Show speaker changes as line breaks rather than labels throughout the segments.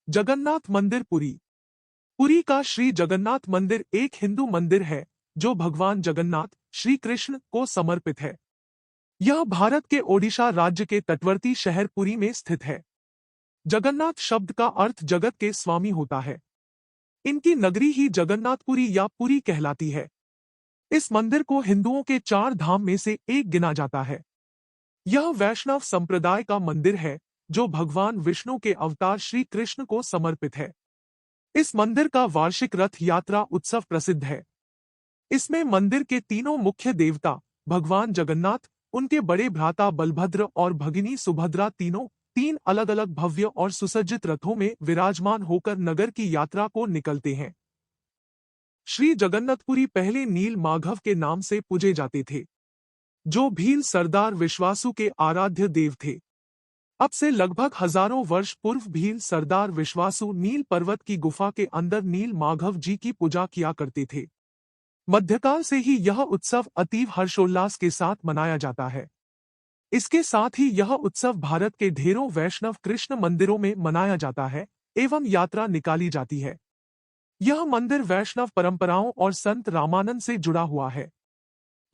जगन्नाथ मंदिर पुरी। पुरी का श्री जगन्नाथ मंदिर एक हिंदू मंदिर है जो भगवान जगन्नाथ श्री कृष्ण को समर्पित है। यह भारत के ओडिशा राज्य के तटवर्ती शहर पुरी में स्थित है। जगन्नाथ शब्द का अर्थ जगत के स्वामी होता है। इनकी नगरी ही जगन्नाथपुरी या पुरी कहलाती है। इस मंदिर को हिंदुओं के 4 धाम में से एक गिना जाता है। यह वैष्णव संप्रदाय का मंदिर है जो भगवान विष्णु के अवतार श्री कृष्ण को समर्पित है। इस मंदिर का वार्षिक रथ यात्रा उत्सव प्रसिद्ध है। इसमें मंदिर के तीनों मुख्य देवता भगवान जगन्नाथ, उनके बड़े भ्राता बलभद्र और भगिनी सुभद्रा तीनों 3 अलग अलग भव्य और सुसज्जित रथों में विराजमान होकर नगर की यात्रा को निकलते हैं। श्री जगन्नाथपुरी पहले नील माधव के नाम से पूजे जाते थे, जो भील सरदार विश्वासु के आराध्य देव थे। अब से लगभग हजारों वर्ष पूर्व भील सरदार विश्वासु नील पर्वत की गुफा के अंदर नील माधव जी की पूजा किया करते थे। मध्यकाल से ही यह उत्सव अतीव हर्षोल्लास के साथ मनाया जाता है। इसके साथ ही यह उत्सव भारत के ढेरों वैष्णव कृष्ण मंदिरों में मनाया जाता है एवं यात्रा निकाली जाती है। यह मंदिर वैष्णव परंपराओं और संत रामानंद से जुड़ा हुआ है।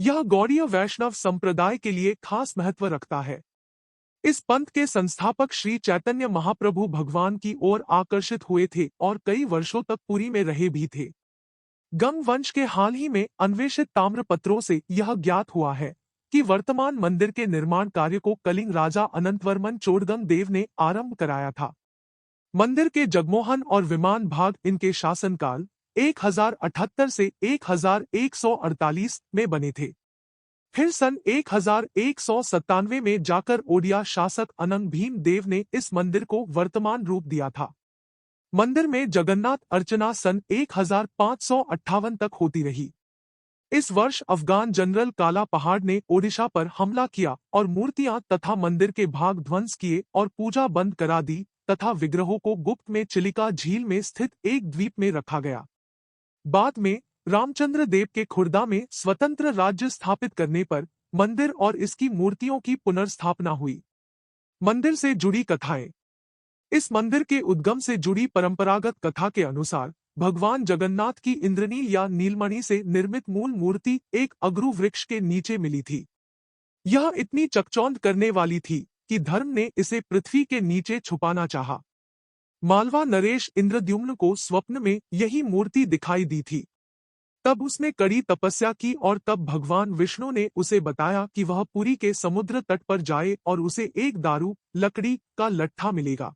यह गौड़ीय वैष्णव संप्रदाय के लिए खास महत्व रखता है। इस पंथ के संस्थापक श्री चैतन्य महाप्रभु भगवान की ओर आकर्षित हुए थे और कई वर्षों तक पुरी में रहे भी थे। गंग वंश के हाल ही में अन्वेषित ताम्रपत्रों से यह ज्ञात हुआ है कि वर्तमान मंदिर के निर्माण कार्य को कलिंग राजा अनंतवर्मन चोडगंग देव ने आरंभ कराया था। मंदिर के जगमोहन और विमान भाग इनके शासनकाल 1078 से 1148 में बने थे। फिर सन 1197 में जाकर ओडिया शासक अनंग भीम देव ने इस मंदिर को वर्तमान रूप दिया था। मंदिर में जगन्नाथ अर्चना सन 1558 तक होती रही। इस वर्ष अफगान जनरल काला पहाड़ ने ओडिशा पर हमला किया और मूर्तियां तथा मंदिर के भाग ध्वंस किए और पूजा बंद करा दी तथा विग्रहों को गुप्त में चिलिका झील में स्थित एक द्वीप में रखा गया। बाद में रामचंद्र देव के खुर्दा में स्वतंत्र राज्य स्थापित करने पर मंदिर और इसकी मूर्तियों की पुनर्स्थापना हुई। मंदिर से जुड़ी कथाएं। इस मंदिर के उद्गम से जुड़ी परंपरागत कथा के अनुसार भगवान जगन्नाथ की इंद्रनील या नीलमणि से निर्मित मूल मूर्ति एक अगरू वृक्ष के नीचे मिली थी। यह इतनी चकचौंध करने वाली थी कि धर्म ने इसे पृथ्वी के नीचे छुपाना चाहा। मालवा नरेश इंद्रद्युम्न को स्वप्न में यही मूर्ति दिखाई दी थी। तब उसने कड़ी तपस्या की और तब भगवान विष्णु ने उसे बताया कि वह पुरी के समुद्र तट पर जाए और उसे एक दारू लकड़ी का लट्ठा मिलेगा।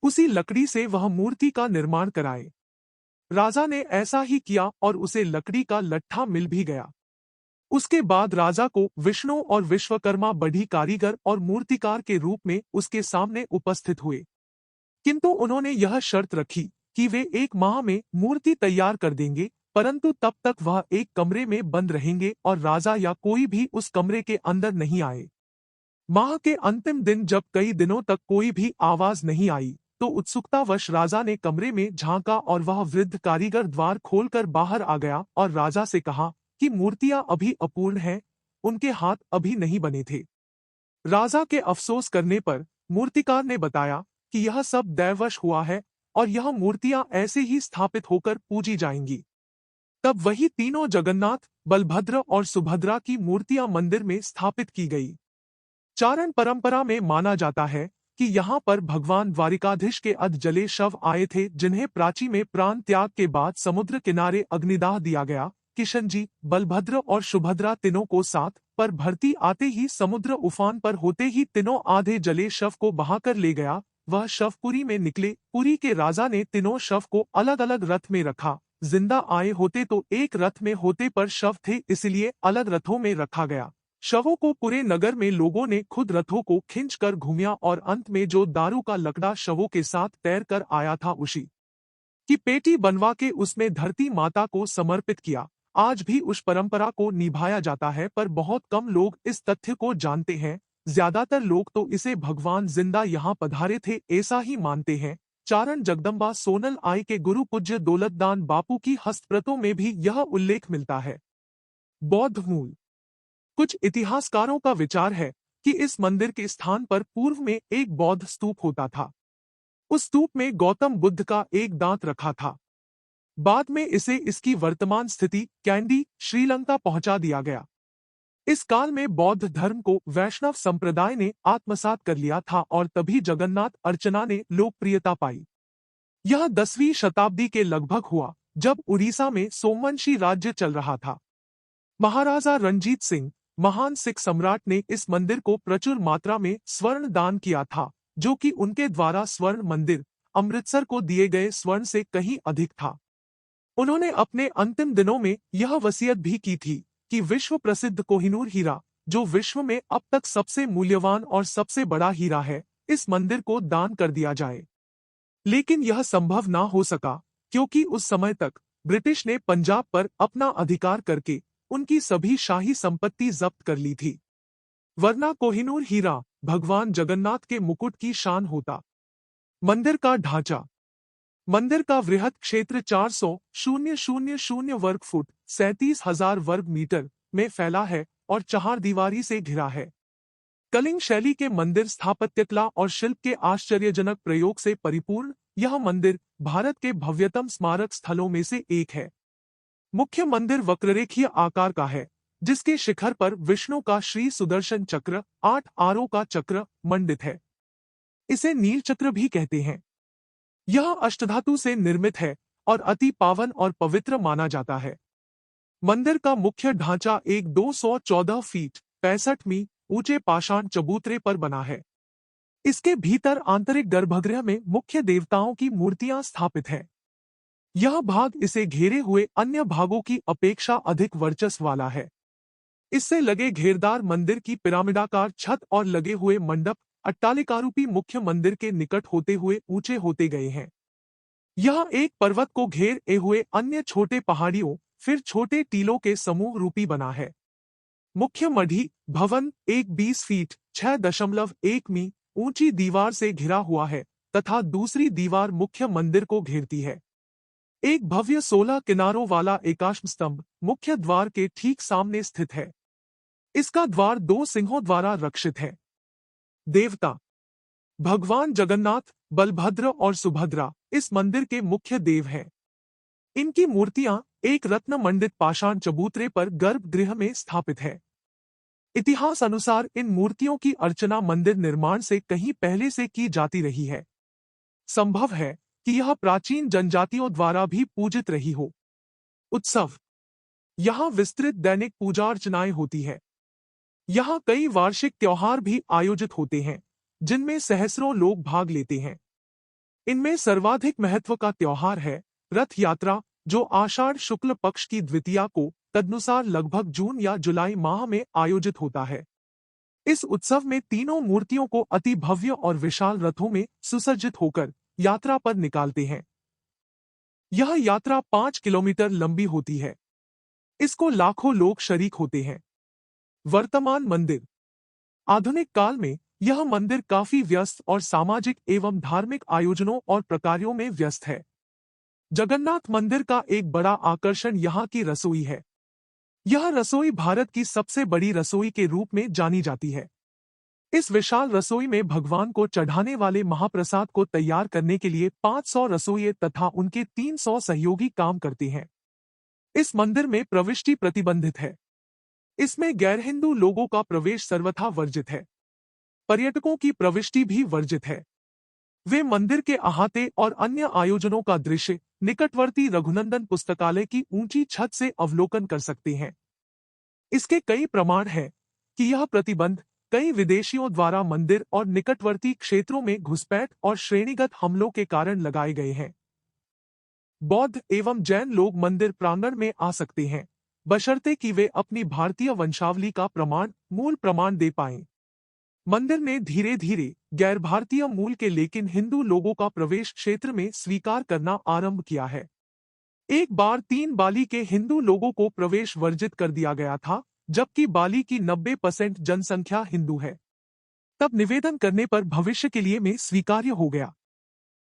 उसी लकड़ी से वह मूर्ति का निर्माण कराए। राजा ने ऐसा ही किया और उसे लकड़ी का लट्ठा मिल भी गया। उसके बाद राजा को विष्णु और विश्वकर्मा बढ़ी कारीगर और मूर्तिकार के रूप में उसके सामने उपस्थित हुए, किंतु उन्होंने यह शर्त रखी कि वे 1 माह में मूर्ति तैयार कर देंगे, परंतु तब तक वह एक कमरे में बंद रहेंगे और राजा या कोई भी उस कमरे के अंदर नहीं आए। माह के अंतिम दिन जब कई दिनों तक कोई भी आवाज नहीं आई तो उत्सुकतावश राजा ने कमरे में झांका और वह वृद्ध कारीगर द्वार खोलकर बाहर आ गया और राजा से कहा कि मूर्तियां अभी अपूर्ण हैं, उनके हाथ अभी नहीं बने थे। राजा के अफसोस करने पर मूर्तिकार ने बताया कि यह सब दैववश हुआ है और यह मूर्तियां ऐसे ही स्थापित होकर पूजी जाएंगी। तब वही तीनों जगन्नाथ, बलभद्र और सुभद्रा की मूर्तियां मंदिर में स्थापित की गई। चारण परंपरा में माना जाता है कि यहाँ पर भगवान द्वारिकाधीश के अध जले शव आए थे, जिन्हें प्राची में प्राण त्याग के बाद समुद्र किनारे अग्निदाह दिया गया। किशन जी, बलभद्र और सुभद्रा तीनों को साथ पर भरती आते ही समुद्र उफान पर होते ही तीनों आधे जले शव को बहाकर ले गया। वह शव पुरी में निकले। पुरी के राजा ने तीनों शव को अलग अलग रथ में रखा। जिंदा आए होते तो एक रथ में होते पर शव थे, इसलिए अलग रथों में रखा गया। शवों को पूरे नगर में लोगों ने खुद रथों को खींचकर घूमिया और अंत में जो दारू का लकड़ा शवों के साथ तैर कर आया था उसी की पेटी बनवा के उसमें धरती माता को समर्पित किया। आज भी उस परंपरा को निभाया जाता है, पर बहुत कम लोग इस तथ्य को जानते हैं। ज्यादातर लोग तो इसे भगवान जिंदा यहाँ पधारे थे ऐसा ही मानते हैं। चारण जगदम्बा सोनल आई के गुरु पूज्य दौलतदान बापू की हस्तप्रतों में भी यह उल्लेख मिलता है। बौद्ध मूल। कुछ इतिहासकारों का विचार है कि इस मंदिर के स्थान पर पूर्व में एक बौद्ध स्तूप होता था। उस स्तूप में गौतम बुद्ध का एक दांत रखा था। बाद में इसे इसकी वर्तमान स्थिति कैंडी, श्रीलंका पहुंचा दिया गया। इस काल में बौद्ध धर्म को वैष्णव संप्रदाय ने आत्मसात कर लिया था और तभी जगन्नाथ अर्चना ने लोकप्रियता पाई। यह 10वीं शताब्दी के लगभग हुआ, जब उड़ीसा में सोमवंशी राज्य चल रहा था। महाराजा रणजीत सिंह, महान सिख सम्राट, ने इस मंदिर को प्रचुर मात्रा में स्वर्ण दान किया था, जो कि उनके द्वारा स्वर्ण मंदिर अमृतसर को दिए गए स्वर्ण से कहीं अधिक था। उन्होंने अपने अंतिम दिनों में यह वसीयत भी की थी कि विश्व प्रसिद्ध कोहिनूर हीरा, जो विश्व में अब तक सबसे मूल्यवान और सबसे बड़ा हीरा है, इस मंदिर को दान कर दिया जाए। लेकिन यह संभव ना हो सका, क्योंकि उस समय तक ब्रिटिश ने पंजाब पर अपना अधिकार करके उनकी सभी शाही संपत्ति जब्त कर ली थी, वरना कोहिनूर हीरा भगवान जगन्नाथ के मुकुट की शान होता। मंदिर का ढांचा। मंदिर का वृहद क्षेत्र 400,000 वर्ग फुट 37,000 वर्ग मीटर में फैला है और चहारदीवारी से घिरा है। कलिंग शैली के मंदिर स्थापत्यकला और शिल्प के आश्चर्यजनक प्रयोग से परिपूर्ण यह मंदिर भारत के भव्यतम स्मारक स्थलों में से एक है। मुख्य मंदिर वक्ररेखीय आकार का है, जिसके शिखर पर विष्णु का श्री सुदर्शन चक्र 8 आरों का चक्र मंडित है। इसे नील चक्र भी कहते हैं। यह अष्टधातु से निर्मित है और अति पावन और पवित्र माना जाता है। मंदिर का मुख्य ढांचा एक 214 फीट 65 मी ऊंचे पाषाण चबूतरे पर बना है। इसके भीतर आंतरिक गर्भगृह में मुख्य देवताओं की मूर्तियां स्थापित है। यह भाग इसे घेरे हुए अन्य भागों की अपेक्षा अधिक वर्चस्व वाला है। इससे लगे घेरदार मंदिर की पिरामिडाकार छत और लगे हुए मंडप अट्टालिकारूपी मुख्य मंदिर के निकट होते हुए ऊंचे होते गए हैं। यह एक पर्वत को घेरे हुए अन्य छोटे पहाड़ियों, फिर छोटे टीलों के समूह रूपी बना है। मुख्य मढ़ी भवन एक 20 फीट 6.1 मी ऊंची दीवार से घिरा हुआ है तथा दूसरी दीवार मुख्य मंदिर को घेरती है। एक भव्य 16 किनारों वाला एकाश्म स्तंभ मुख्य द्वार के ठीक सामने स्थित है। इसका द्वार 2 सिंहों द्वारा रक्षित है। देवता भगवान जगन्नाथ, बलभद्र और सुभद्रा इस मंदिर के मुख्य देव हैं। इनकी मूर्तियां एक रत्न मंडित पाषाण चबूतरे पर गर्भगृह में स्थापित है। इतिहास अनुसार इन मूर्तियों की अर्चना मंदिर निर्माण से कहीं पहले से की जाती रही है। संभव है कि यह प्राचीन जनजातियों द्वारा भी पूजित रही हो। उत्सव। यहाँ विस्तृत दैनिक पूजा अर्चनाएं होती है। यहाँ कई वार्षिक त्योहार भी आयोजित होते हैं, जिनमें सहस्रों लोग भाग लेते हैं। इनमें सर्वाधिक महत्व का त्योहार है रथ यात्रा, जो आषाढ़ शुक्ल पक्ष की द्वितीया को तदनुसार लगभग जून या जुलाई माह में आयोजित होता है। इस उत्सव में तीनों मूर्तियों को अति भव्य और विशाल रथों में सुसज्जित होकर यात्रा पर निकालते हैं। यह यात्रा 5 किलोमीटर लंबी होती है। इसको लाखों लोग शरीक होते हैं। वर्तमान मंदिर। आधुनिक काल में यह मंदिर काफी व्यस्त और सामाजिक एवं धार्मिक आयोजनों और प्रकारों में व्यस्त है। जगन्नाथ मंदिर का एक बड़ा आकर्षण यहाँ की रसोई है। यह रसोई भारत की सबसे बड़ी रसोई के रूप में जानी जाती है। इस विशाल रसोई में भगवान को चढ़ाने वाले महाप्रसाद को तैयार करने के लिए 500 रसोइये तथा उनके 300 सहयोगी काम करते हैं। इस मंदिर में प्रविष्टि प्रतिबंधित है। इसमें गैर हिंदू लोगों का प्रवेश सर्वथा वर्जित है। पर्यटकों की प्रविष्टि भी वर्जित है। वे मंदिर के अहाते और अन्य आयोजनों का दृश्य निकटवर्ती रघुनंदन पुस्तकालय की ऊंची छत से अवलोकन कर सकते हैं। इसके कई प्रमाण हैं कि यह प्रतिबंध कई विदेशियों द्वारा मंदिर और निकटवर्ती क्षेत्रों में घुसपैठ और श्रेणीगत हमलों के कारण लगाए गए हैं। बौद्ध एवं जैन लोग मंदिर प्रांगण में आ सकते हैं, बशर्ते कि वे अपनी भारतीय वंशावली का मूल प्रमाण दे पाएं। मंदिर ने धीरे धीरे गैर भारतीय मूल के लेकिन हिंदू लोगों का प्रवेश क्षेत्र में स्वीकार करना आरंभ किया है। एक बार 3 बाली के हिंदू लोगों को प्रवेश वर्जित कर दिया गया था, जबकि बाली की 90% जनसंख्या हिंदू है। तब निवेदन करने पर भविष्य के लिए में स्वीकार्य हो गया।